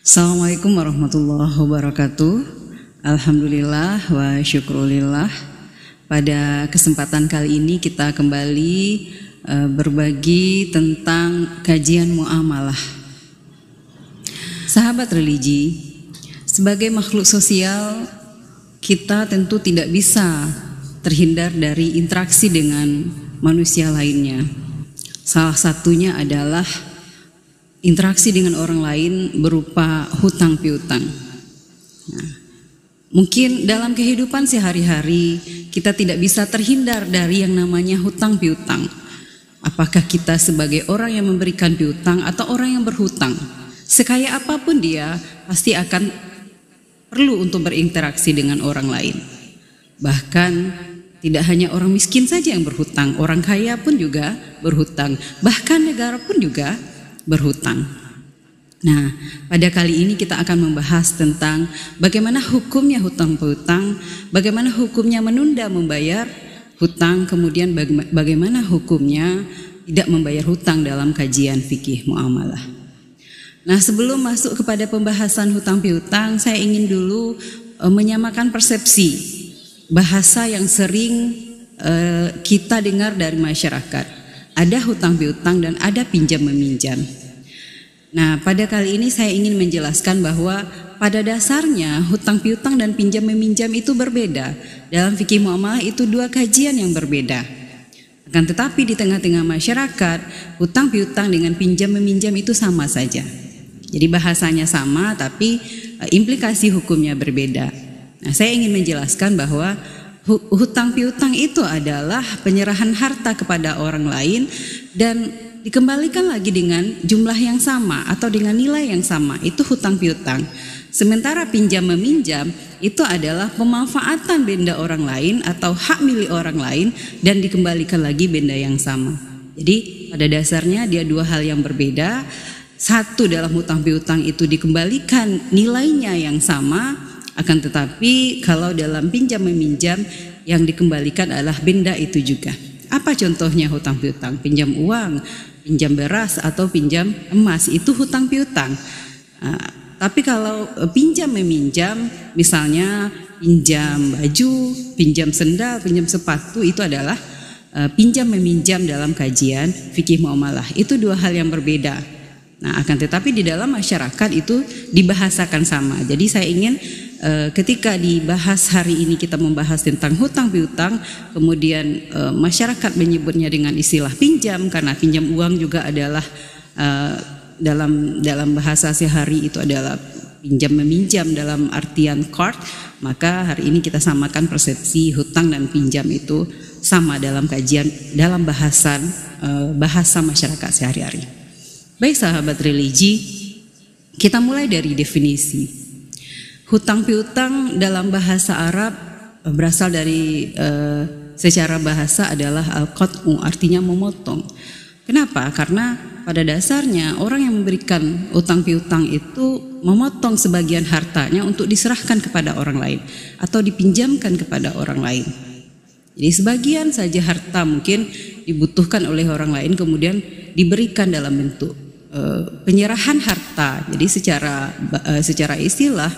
Assalamualaikum warahmatullahi wabarakatuh. Alhamdulillah wa syukrulillah. Pada kesempatan kali ini kita kembali berbagi tentang kajian muamalah. Sahabat religi, sebagai makhluk sosial kita tentu tidak bisa terhindar dari interaksi dengan manusia lainnya. Salah satunya adalah interaksi dengan orang lain berupa hutang piutang. Nah, mungkin dalam kehidupan sehari-hari kita tidak bisa terhindar dari yang namanya hutang piutang. Apakah kita sebagai orang yang memberikan piutang atau orang yang berhutang, sekaya apapun dia pasti akan perlu untuk berinteraksi dengan orang lain. Bahkan tidak hanya orang miskin saja yang berhutang, orang kaya pun juga berhutang, bahkan negara pun juga berhutang. Nah, pada kali ini kita akan membahas tentang bagaimana hukumnya hutang piutang, bagaimana hukumnya menunda membayar hutang, kemudian bagaimana hukumnya tidak membayar hutang dalam kajian fikih muamalah. Nah, sebelum masuk kepada pembahasan hutang piutang, saya ingin dulu menyamakan persepsi bahasa yang sering kita dengar dari masyarakat. Ada hutang piutang dan ada pinjam meminjam. Nah, pada kali ini saya ingin menjelaskan bahwa pada dasarnya hutang piutang dan pinjam meminjam itu berbeda. Dalam fikih muamalah itu dua kajian yang berbeda. Akan tetapi di tengah-tengah masyarakat, hutang piutang dengan pinjam meminjam itu sama saja. Jadi bahasanya sama tapi implikasi hukumnya berbeda. Nah, saya ingin menjelaskan bahwa hutang piutang itu adalah penyerahan harta kepada orang lain dan dikembalikan lagi dengan jumlah yang sama atau dengan nilai yang sama, itu hutang piutang. Sementara pinjam meminjam itu adalah pemanfaatan benda orang lain atau hak milik orang lain dan dikembalikan lagi benda yang sama. Jadi pada dasarnya dia dua hal yang berbeda. Satu, dalam hutang piutang itu dikembalikan nilainya yang sama. Akan tetapi kalau dalam pinjam meminjam yang dikembalikan adalah benda itu juga. Apa contohnya hutang piutang? Pinjam uang, pinjam beras atau pinjam emas, itu hutang piutang. Tapi kalau pinjam meminjam, misalnya pinjam baju, pinjam sendal, pinjam sepatu, itu adalah pinjam meminjam dalam kajian fikih muamalah. Itu dua hal yang berbeda. Nah, akan tetapi di dalam masyarakat itu dibahasakan sama. Jadi saya ingin ketika dibahas hari ini kita membahas tentang hutang piutang, kemudian masyarakat menyebutnya dengan istilah pinjam karena pinjam uang juga adalah dalam bahasa sehari itu adalah pinjam meminjam dalam artian card, maka hari ini kita samakan persepsi hutang dan pinjam itu sama dalam kajian dalam bahasa masyarakat sehari-hari. Baik sahabat religi, kita mulai dari definisi. Hutang piutang dalam bahasa Arab berasal dari secara bahasa adalah al-qat'u, artinya memotong. Kenapa? Karena pada dasarnya orang yang memberikan hutang piutang itu memotong sebagian hartanya untuk diserahkan kepada orang lain atau dipinjamkan kepada orang lain. Jadi sebagian saja harta mungkin dibutuhkan oleh orang lain kemudian diberikan dalam bentuk penyerahan harta. Jadi secara istilah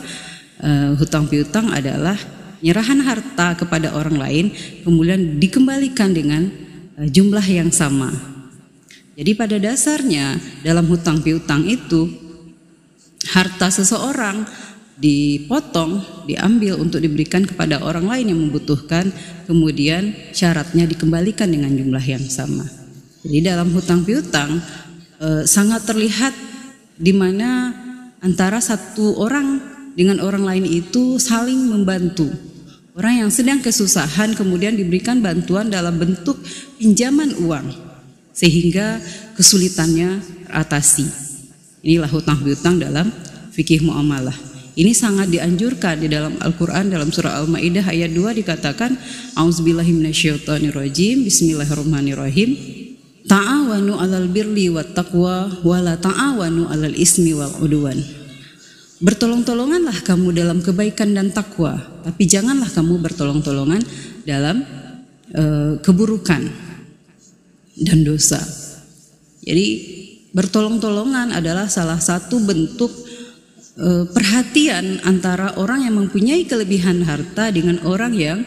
hutang piutang adalah penyerahan harta kepada orang lain kemudian dikembalikan dengan jumlah yang sama. Jadi pada dasarnya dalam hutang piutang itu harta seseorang dipotong, diambil untuk diberikan kepada orang lain yang membutuhkan, kemudian syaratnya dikembalikan dengan jumlah yang sama. Jadi dalam hutang piutang sangat terlihat di mana antara satu orang dengan orang lain itu saling membantu. Orang yang sedang kesusahan kemudian diberikan bantuan dalam bentuk pinjaman uang sehingga kesulitannya teratasi. Inilah hutang piutang dalam fikih muamalah. Ini sangat dianjurkan di dalam Al-Quran, dalam surah Al-Maidah ayat 2 dikatakan A'udzubillahi minasyaitonirrajim, bismillahirrahmanirrahim. Ta'awanu 'alal birri wat taqwa wa la ta'awanu 'alal ismi wal 'udwan. Bertolong-tolonganlah kamu dalam kebaikan dan takwa, tapi janganlah kamu bertolong-tolongan dalam keburukan dan dosa. Jadi bertolong-tolongan adalah salah satu bentuk perhatian antara orang yang mempunyai kelebihan harta dengan orang yang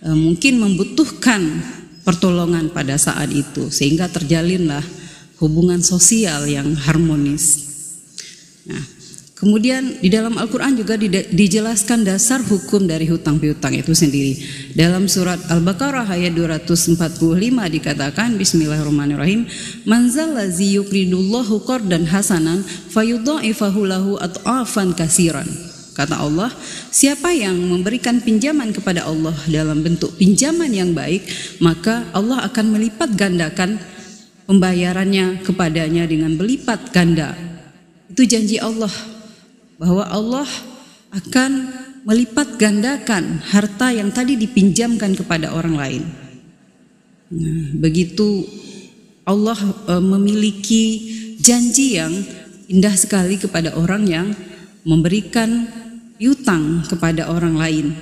mungkin membutuhkan pertolongan pada saat itu, sehingga terjalinlah hubungan sosial yang harmonis. Nah, kemudian di dalam Al-Quran juga dijelaskan dasar hukum dari hutang piutang itu sendiri. Dalam surat Al-Baqarah ayat 245 dikatakan, Bismillahirrahmanirrahim, Man zallazi yuqridullahu qardan hasanan fayudha'ifahu lahu ad'afan katsiran. Kata Allah, siapa yang memberikan pinjaman kepada Allah dalam bentuk pinjaman yang baik, maka Allah akan melipat gandakan pembayarannya kepadanya dengan berlipat ganda. Itu janji Allah, bahwa Allah akan melipat gandakan harta yang tadi dipinjamkan kepada orang lain. Nah, begitu Allah memiliki janji yang indah sekali kepada orang yang memberikan piutang kepada orang lain.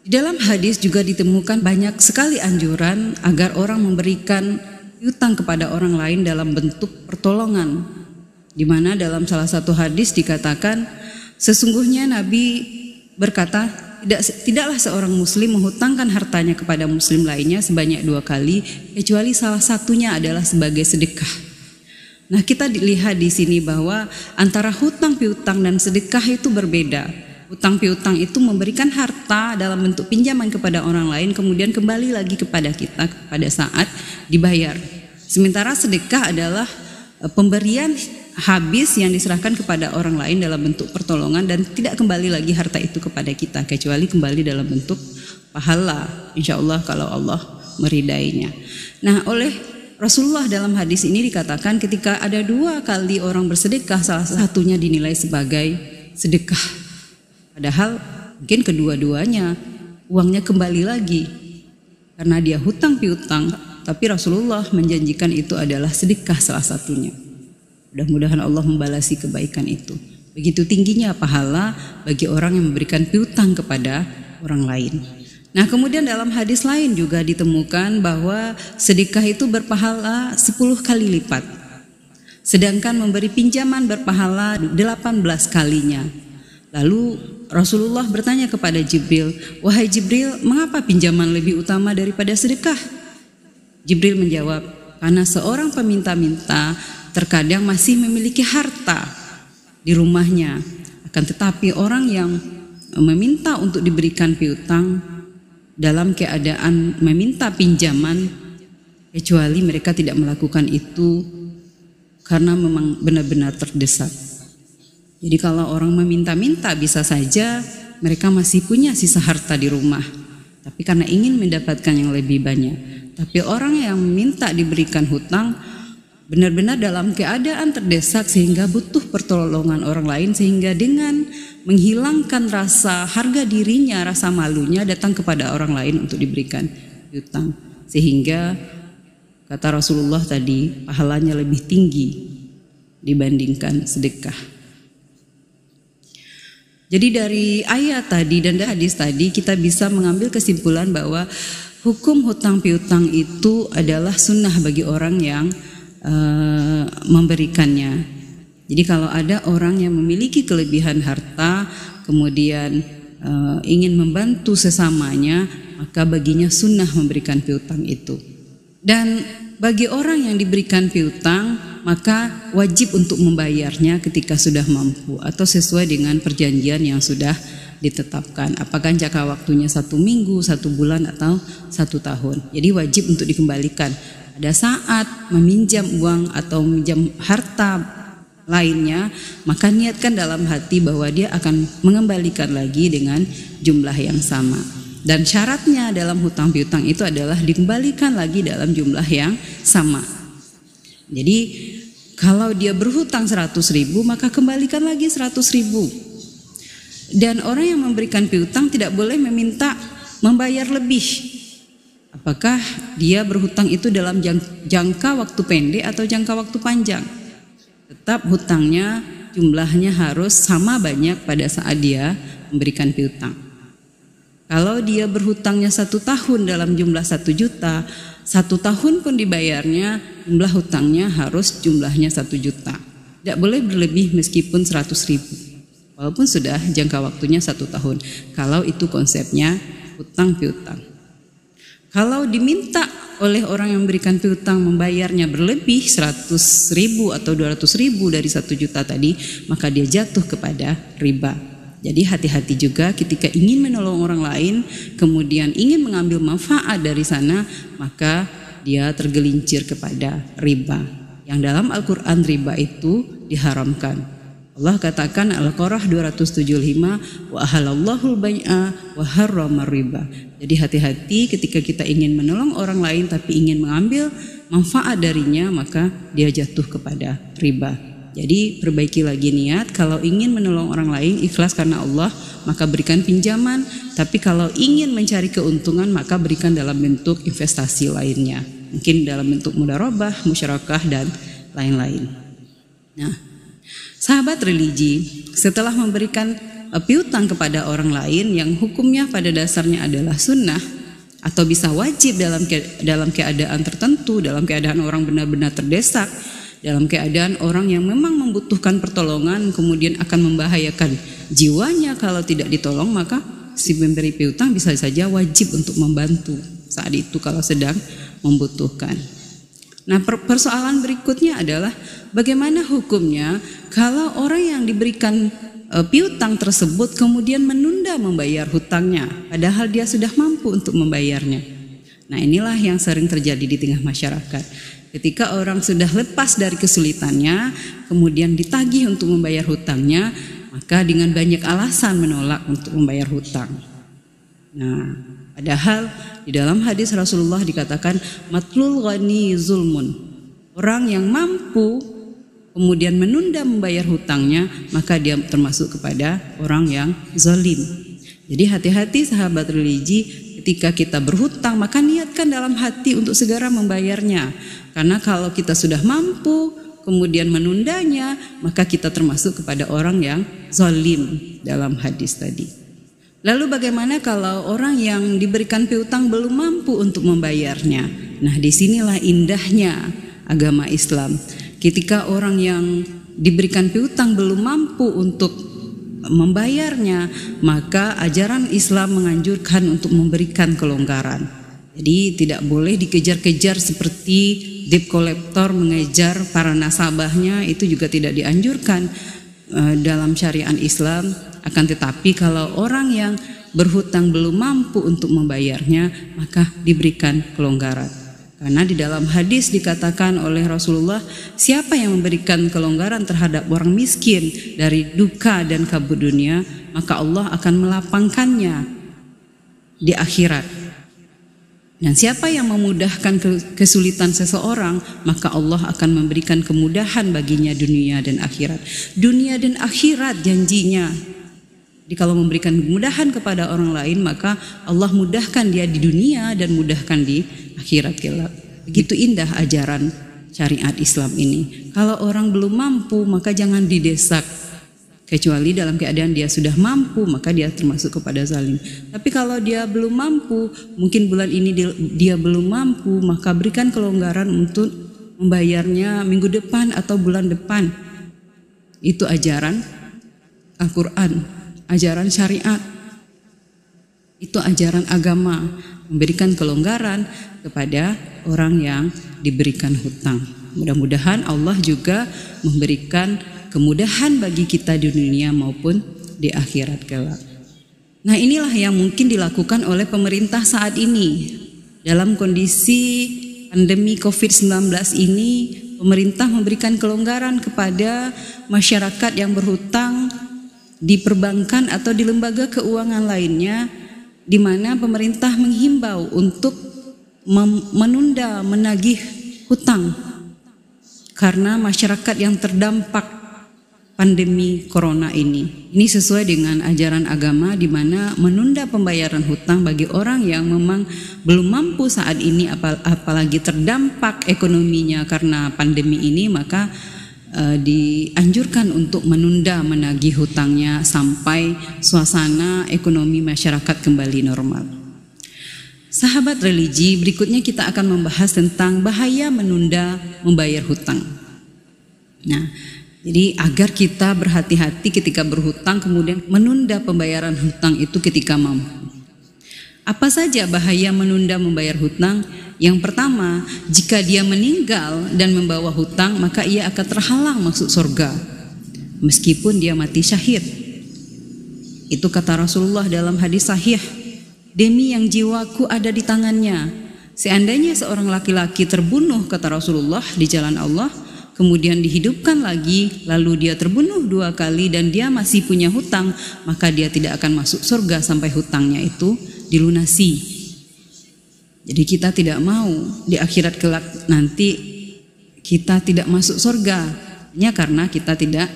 Di dalam hadis juga ditemukan banyak sekali anjuran agar orang memberikan piutang kepada orang lain dalam bentuk pertolongan, di mana dalam salah satu hadis dikatakan, sesungguhnya Nabi berkata, tidaklah seorang muslim menghutangkan hartanya kepada muslim lainnya sebanyak 2 kali, kecuali salah satunya adalah sebagai sedekah. Nah, kita dilihat di sini bahwa antara hutang piutang dan sedekah itu berbeda. Hutang piutang itu memberikan harta dalam bentuk pinjaman kepada orang lain, kemudian kembali lagi kepada kita pada saat dibayar. Sementara sedekah adalah pemberian habis yang diserahkan kepada orang lain dalam bentuk pertolongan dan tidak kembali lagi harta itu kepada kita, kecuali kembali dalam bentuk pahala, insya Allah kalau Allah meridainya. Nah, oleh Rasulullah dalam hadis ini dikatakan ketika ada 2 kali orang bersedekah, salah satunya dinilai sebagai sedekah, padahal mungkin kedua-duanya uangnya kembali lagi karena dia hutang piutang, tapi Rasulullah menjanjikan itu adalah sedekah salah satunya. Mudah-mudahan Allah membalasi kebaikan itu. Begitu tingginya pahala bagi orang yang memberikan piutang kepada orang lain. Nah, kemudian dalam hadis lain juga ditemukan bahwa sedekah itu berpahala 10 kali lipat. Sedangkan memberi pinjaman berpahala 18 kalinya. Lalu Rasulullah bertanya kepada Jibril, "Wahai Jibril, mengapa pinjaman lebih utama daripada sedekah?" Jibril menjawab, "Karena seorang peminta-minta terkadang masih memiliki harta di rumahnya, akan tetapi orang yang meminta untuk diberikan piutang dalam keadaan meminta pinjaman, kecuali mereka tidak melakukan itu karena memang benar-benar terdesak." Jadi kalau orang meminta-minta bisa saja mereka masih punya sisa harta di rumah, tapi karena ingin mendapatkan yang lebih banyak. Tapi orang yang minta diberikan hutang benar-benar dalam keadaan terdesak sehingga butuh pertolongan orang lain, sehingga dengan menghilangkan rasa harga dirinya, rasa malunya datang kepada orang lain untuk diberikan piutang, sehingga kata Rasulullah tadi pahalanya lebih tinggi dibandingkan sedekah. Jadi dari ayat tadi dan hadis tadi kita bisa mengambil kesimpulan bahwa hukum hutang piutang itu adalah sunnah bagi orang yang memberikannya. Jadi kalau ada orang yang memiliki kelebihan harta kemudian ingin membantu sesamanya, maka baginya sunnah memberikan piutang itu. Dan bagi orang yang diberikan piutang, maka wajib untuk membayarnya ketika sudah mampu atau sesuai dengan perjanjian yang sudah ditetapkan. Apakah jangka waktunya 1 minggu, 1 bulan atau 1 tahun. Jadi wajib untuk dikembalikan. Pada saat meminjam uang atau meminjam harta lainnya, maka niatkan dalam hati bahwa dia akan mengembalikan lagi dengan jumlah yang sama. Dan syaratnya dalam hutang piutang itu adalah dikembalikan lagi dalam jumlah yang sama. Jadi kalau dia berhutang 100.000, maka kembalikan lagi 100.000. Dan orang yang memberikan piutang tidak boleh meminta membayar lebih. Apakah dia berhutang itu dalam jangka waktu pendek atau jangka waktu panjang? Tetap hutangnya jumlahnya harus sama banyak pada saat dia memberikan piutang. Kalau dia berhutangnya 1 tahun dalam jumlah 1 juta, 1 tahun pun dibayarnya, jumlah hutangnya harus jumlahnya 1 juta. Tidak boleh berlebih meskipun 100.000. walaupun sudah jangka waktunya 1 tahun. Kalau itu konsepnya hutang piutang. Kalau diminta oleh orang yang memberikan piutang membayarnya berlebih 100.000 atau 200.000 dari 1 juta tadi, maka dia jatuh kepada riba. Jadi hati-hati juga ketika ingin menolong orang lain, kemudian ingin mengambil manfaat dari sana, maka dia tergelincir kepada riba. Yang dalam Al-Quran riba itu diharamkan. Allah katakan Al-Qur'an 275, wa ahalallahu al-bai'a wa harramar riba. Jadi hati-hati ketika kita ingin menolong orang lain tapi ingin mengambil manfaat darinya, maka dia jatuh kepada riba. Jadi perbaiki lagi niat, kalau ingin menolong orang lain ikhlas karena Allah, maka berikan pinjaman. Tapi kalau ingin mencari keuntungan, maka berikan dalam bentuk investasi lainnya. Mungkin dalam bentuk mudharabah, musyarakah dan lain-lain. Nah, sahabat religi, setelah memberikan piutang kepada orang lain yang hukumnya pada dasarnya adalah sunnah atau bisa wajib dalam keadaan tertentu, dalam keadaan orang benar-benar terdesak, dalam keadaan orang yang memang membutuhkan pertolongan kemudian akan membahayakan jiwanya kalau tidak ditolong, maka si pemberi piutang bisa saja wajib untuk membantu saat itu kalau sedang membutuhkan. Nah, persoalan berikutnya adalah bagaimana hukumnya kalau orang yang diberikan piutang tersebut kemudian menunda membayar hutangnya padahal dia sudah mampu untuk membayarnya. Nah, inilah yang sering terjadi di tengah masyarakat. Ketika orang sudah lepas dari kesulitannya kemudian ditagih untuk membayar hutangnya, maka dengan banyak alasan menolak untuk membayar hutang. Nah, padahal di dalam hadis Rasulullah dikatakan matlul ghani zulmun. Orang yang mampu kemudian menunda membayar hutangnya, maka dia termasuk kepada orang yang zalim. Jadi hati-hati sahabat religi, ketika kita berhutang maka niatkan dalam hati untuk segera membayarnya. Karena kalau kita sudah mampu kemudian menundanya, maka kita termasuk kepada orang yang zalim dalam hadis tadi. Lalu bagaimana kalau orang yang diberikan piutang belum mampu untuk membayarnya? Nah, disinilah indahnya agama Islam. Ketika orang yang diberikan piutang belum mampu untuk membayarnya, maka ajaran Islam menganjurkan untuk memberikan kelonggaran. Jadi tidak boleh dikejar-kejar seperti debt collector mengejar para nasabahnya, itu juga tidak dianjurkan dalam syariat Islam. Akan tetapi kalau orang yang berhutang belum mampu untuk membayarnya, maka diberikan kelonggaran. Karena di dalam hadis dikatakan oleh Rasulullah, siapa yang memberikan kelonggaran terhadap orang miskin dari duka dan kabut dunia, maka Allah akan melapangkannya di akhirat. Dan siapa yang memudahkan kesulitan seseorang, maka Allah akan memberikan kemudahan baginya dunia dan akhirat. Dunia dan akhirat janjinya. Jadi kalau memberikan kemudahan kepada orang lain, maka Allah mudahkan dia di dunia dan mudahkan di akhirat kelak. Begitu indah ajaran syariat Islam ini. Kalau orang belum mampu, maka jangan didesak. Kecuali dalam keadaan dia sudah mampu, maka dia termasuk kepada zalim. Tapi kalau dia belum mampu, mungkin bulan ini dia belum mampu, maka berikan kelonggaran untuk membayarnya minggu depan atau bulan depan. Itu ajaran Al-Quran, ajaran syariat. Itu ajaran agama, memberikan kelonggaran kepada orang yang diberikan hutang. Mudah-mudahan Allah juga memberikan kemudahan bagi kita di dunia maupun di akhirat kelak. Nah, inilah yang mungkin dilakukan oleh pemerintah saat ini. Dalam kondisi pandemi COVID-19 ini, pemerintah memberikan kelonggaran kepada masyarakat yang berhutang di perbankan atau di lembaga keuangan lainnya, di mana pemerintah menghimbau untuk menunda menagih hutang karena masyarakat yang terdampak pandemi corona ini. Ini sesuai dengan ajaran agama, di mana menunda pembayaran hutang bagi orang yang memang belum mampu saat ini, apalagi terdampak ekonominya karena pandemi ini, maka dianjurkan untuk menunda menagih hutangnya sampai suasana ekonomi masyarakat kembali normal. Sahabat religi, berikutnya kita akan membahas tentang bahaya menunda membayar hutang. Nah, Jadi agar kita berhati-hati ketika berhutang, kemudian menunda pembayaran hutang itu ketika mampu. Apa saja bahaya menunda membayar hutang? Yang pertama, jika dia meninggal dan membawa hutang, maka ia akan terhalang masuk surga meskipun dia mati syahid. Itu kata Rasulullah dalam hadis sahih, demi yang jiwaku ada di tangannya, seandainya seorang laki-laki terbunuh, kata Rasulullah, di jalan Allah, kemudian dihidupkan lagi, lalu dia terbunuh 2 kali dan dia masih punya hutang, maka dia tidak akan masuk surga sampai hutangnya itu dilunasi. Jadi kita tidak mau di akhirat kelak nanti kita tidak masuk surga hanya karena kita tidak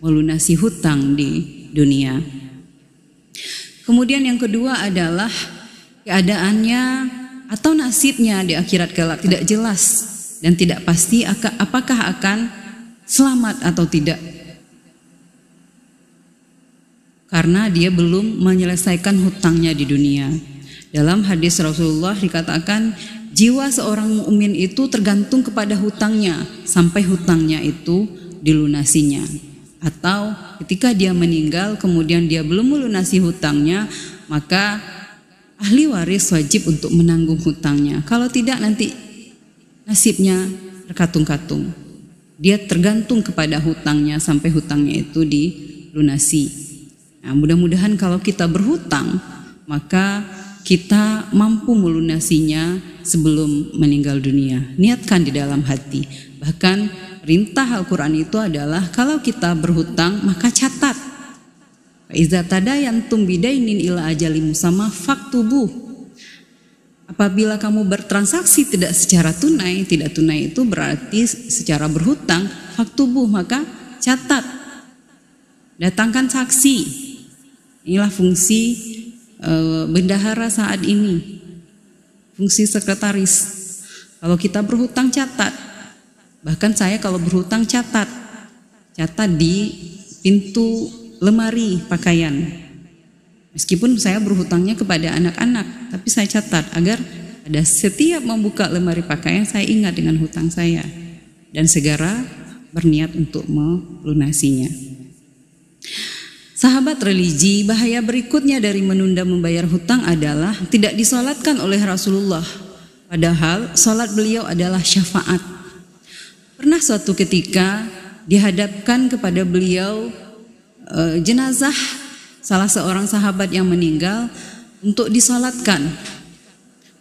melunasi hutang di dunia. Kemudian yang kedua adalah keadaannya atau nasibnya di akhirat kelak tidak jelas dan tidak pasti apakah akan selamat atau tidak, karena dia belum menyelesaikan hutangnya di dunia. Dalam hadis Rasulullah dikatakan, jiwa seorang mukmin itu tergantung kepada hutangnya sampai hutangnya itu dilunasinya. Atau ketika dia meninggal kemudian dia belum melunasi hutangnya, maka ahli waris wajib untuk menanggung hutangnya. Kalau tidak nanti nasibnya terkatung-katung. Dia tergantung kepada hutangnya sampai hutangnya itu dilunasi. Nah, mudah-mudahan kalau kita berhutang, maka kita mampu melunasinya sebelum meninggal dunia. Niatkan di dalam hati. Bahkan perintah Al-Quran itu adalah kalau kita berhutang maka catat. Iza tadayantum bidainin ila ajalim musamma faktubuh. Apabila kamu bertransaksi tidak secara tunai, tidak tunai itu berarti secara berhutang, faktubuh, maka catat. Datangkan saksi. Inilah fungsi bendahara saat ini, fungsi sekretaris. Kalau kita berhutang catat, bahkan saya kalau berhutang catat di pintu lemari pakaian. Meskipun saya berhutangnya kepada anak-anak, tapi saya catat agar pada setiap membuka lemari pakaian saya ingat dengan hutang saya dan segera berniat untuk melunasinya. Sahabat religi, bahaya berikutnya dari menunda membayar hutang adalah tidak disolatkan oleh Rasulullah. Padahal solat beliau adalah syafaat. Pernah suatu ketika dihadapkan kepada beliau jenazah salah seorang sahabat yang meninggal untuk disolatkan.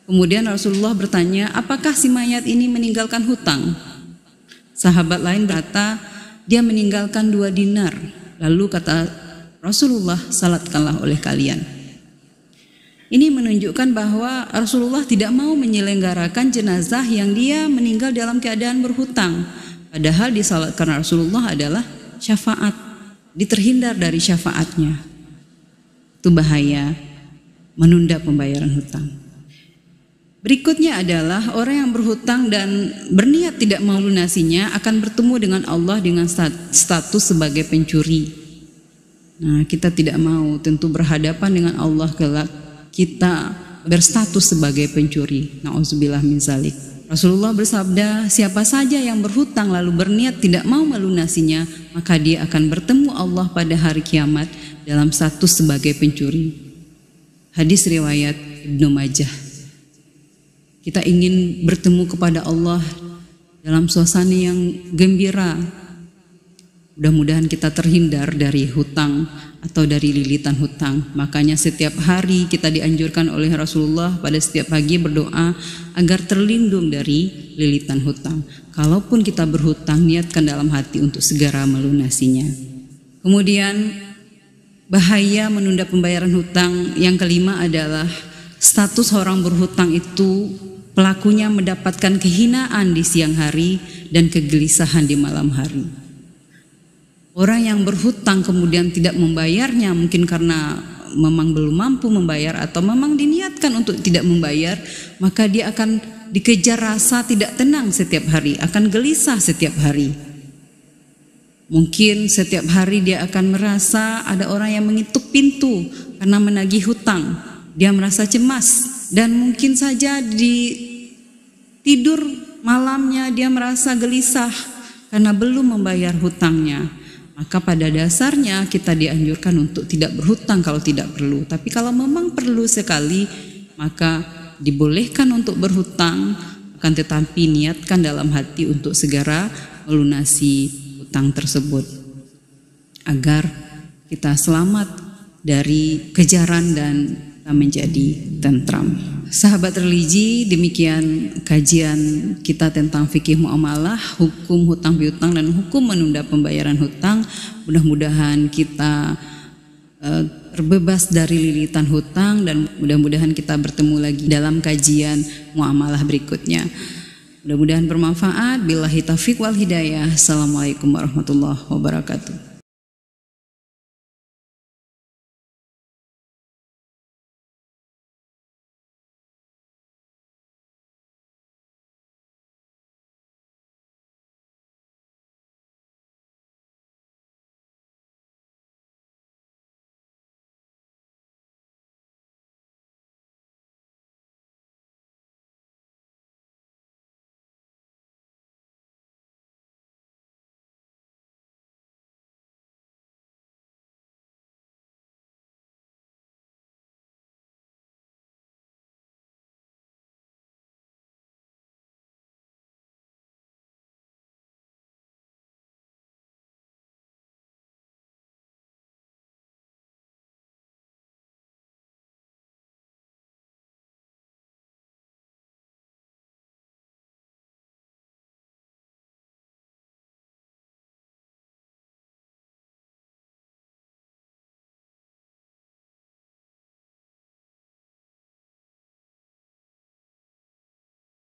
Kemudian Rasulullah bertanya, apakah si mayat ini meninggalkan hutang? Sahabat lain berkata, dia meninggalkan 2 dinar. Lalu kata Rasulullah, salatkanlah oleh kalian. Ini menunjukkan bahwa Rasulullah tidak mau menyelenggarakan jenazah yang dia meninggal dalam keadaan berhutang. Padahal disalatkan Rasulullah adalah syafaat, diterhindar dari syafaatnya. Itu bahaya menunda pembayaran hutang. Berikutnya adalah orang yang berhutang dan berniat tidak melunasinya akan bertemu dengan Allah dengan status sebagai pencuri. Nah, kita tidak mau tentu berhadapan dengan Allah kelak kita berstatus sebagai pencuri. Na'udzubillah min zalik. Rasulullah bersabda, siapa saja yang berhutang lalu berniat tidak mau melunasinya, maka dia akan bertemu Allah pada hari kiamat dalam status sebagai pencuri. Hadis riwayat Ibnu Majah. Kita ingin bertemu kepada Allah dalam suasana yang gembira. Mudah-mudahan kita terhindar dari hutang atau dari lilitan hutang. Makanya setiap hari kita dianjurkan oleh Rasulullah pada setiap pagi berdoa agar terlindung dari lilitan hutang. Kalaupun kita berhutang, niatkan dalam hati untuk segera melunasinya. Kemudian bahaya menunda pembayaran hutang yang kelima adalah status orang berhutang itu pelakunya mendapatkan kehinaan di siang hari dan kegelisahan di malam hari. Orang yang berhutang kemudian tidak membayarnya, mungkin karena memang belum mampu membayar atau memang diniatkan untuk tidak membayar, maka dia akan dikejar rasa tidak tenang setiap hari, akan gelisah setiap hari. Mungkin setiap hari dia akan merasa ada orang yang mengetuk pintu karena menagih hutang. Dia merasa cemas dan mungkin saja di tidur malamnya dia merasa gelisah karena belum membayar hutangnya, maka pada dasarnya kita dianjurkan untuk tidak berhutang kalau tidak perlu. Tapi kalau memang perlu sekali, maka dibolehkan untuk berhutang, akan tetapi niatkan dalam hati untuk segera melunasi hutang tersebut agar kita selamat dari kejaran dan menjadi tentram. Sahabat religi, demikian kajian kita tentang fikih muamalah, hukum hutang piutang dan hukum menunda pembayaran hutang. Mudah-mudahan kita terbebas dari lilitan hutang dan mudah-mudahan kita bertemu lagi dalam kajian muamalah berikutnya. Mudah-mudahan bermanfaat. Billahi taufiq wal hidayah. Assalamualaikum warahmatullahi wabarakatuh.